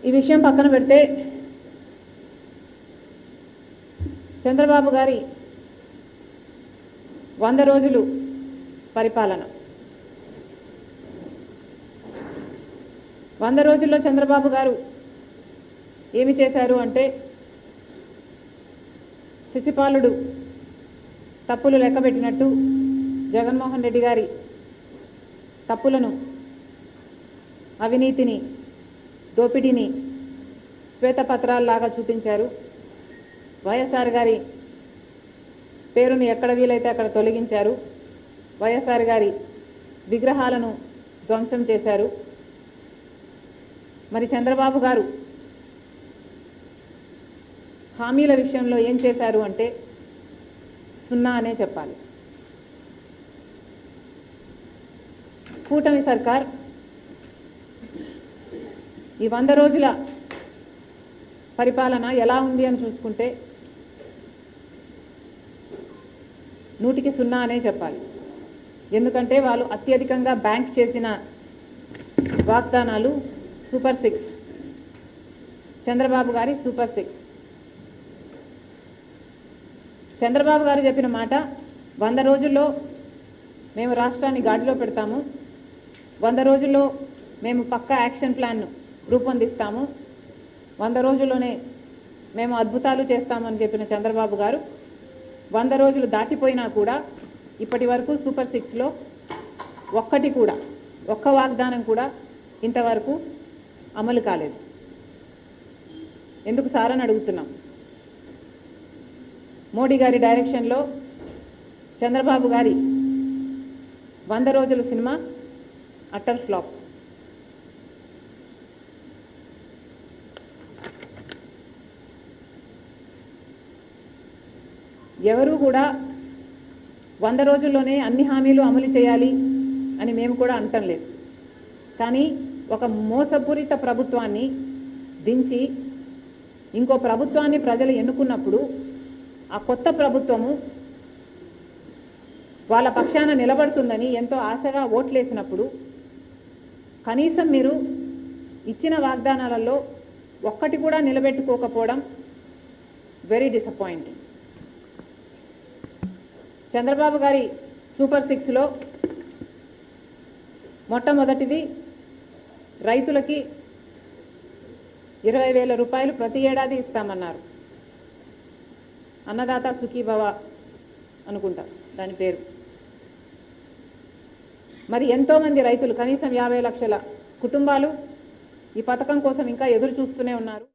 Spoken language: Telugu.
ఈ విషయం పక్కన పెడితే చంద్రబాబు గారి 100 రోజులు పరిపాలన 100 రోజుల్లో చంద్రబాబు గారు ఏమి చేశారు అంటే శిశుపాలుడు తప్పులు లెక్కబెట్టినట్టు జగన్మోహన్ రెడ్డి గారి తప్పులను అవినీతిని దోపిడీని శ్వేతపత్రాల్లాగా చూపించారు. వైఎస్ఆర్ గారి పేరును ఎక్కడ వీలైతే అక్కడ తొలగించారు. వైఎస్ఆర్ గారి విగ్రహాలను ధ్వంసం చేశారు. మరి చంద్రబాబు గారు హామీల విషయంలో ఏం చేశారు అంటే సున్నా అనే చెప్పాలి. కూటమి సర్కార్ ఈ 100 రోజుల పరిపాలన ఎలా ఉంది అని చూసుకుంటే 100కి 0 అనే చెప్పాలి. ఎందుకంటే వాళ్ళు అత్యధికంగా బ్యాంక్ చేసిన వాగ్దానాలు సూపర్ 6, చంద్రబాబు గారి సూపర్ 6. చంద్రబాబు గారు చెప్పిన మాట 100 రోజుల్లో మేము రాష్ట్రాన్ని గాడిలో పెడతాము, 100 రోజుల్లో మేము పక్కా యాక్షన్ ప్లాన్ను రూపొందిస్తాము, 100 రోజుల్లోనే మేము అద్భుతాలు చేస్తామని చెప్పిన చంద్రబాబు గారు 100 రోజులు దాటిపోయినా కూడా ఇప్పటి వరకు సూపర్ 6లో ఒక్క వాగ్దానం కూడా ఇంతవరకు అమలు కాలేదు. ఎందుకు సార్ అని అడుగుతున్నాం. మోడీ గారి డైరెక్షన్లో చంద్రబాబు గారి 100 రోజుల సినిమా అట్టర్ ఫ్లాప్. ఎవరు కూడా 100 రోజుల్లోనే అన్ని హామీలు అమలు చేయాలి అని మేము కూడా అనటం లేదు. కానీ ఒక మోసపూరిత ప్రభుత్వాన్ని దించి ఇంకో ప్రభుత్వాన్ని ప్రజలు ఎన్నుకున్నప్పుడు ఆ కొత్త ప్రభుత్వము వాళ్ళ పక్షాన నిలబడుతుందని ఎంతో ఆశగా ఓట్లేసినప్పుడు కనీసం మీరు ఇచ్చిన వాగ్దానాలలో ఒక్కటి కూడా నిలబెట్టుకోకపోవడం వెరీ డిసప్పాయింటింగ్. చంద్రబాబు గారి సూపర్ 6లో మొట్టమొదటిది రైతులకి 20,000 రూపాయలు ప్రతి ఏడాది ఇస్తామన్నారు. అన్నదాత సుఖీభవ అనుకుంటా దాని పేరు. మరి ఎంతోమంది రైతులు కనీసం 50 లక్షల కుటుంబాలు ఈ పథకం కోసం ఇంకా ఎదురు చూస్తూనే ఉన్నారు.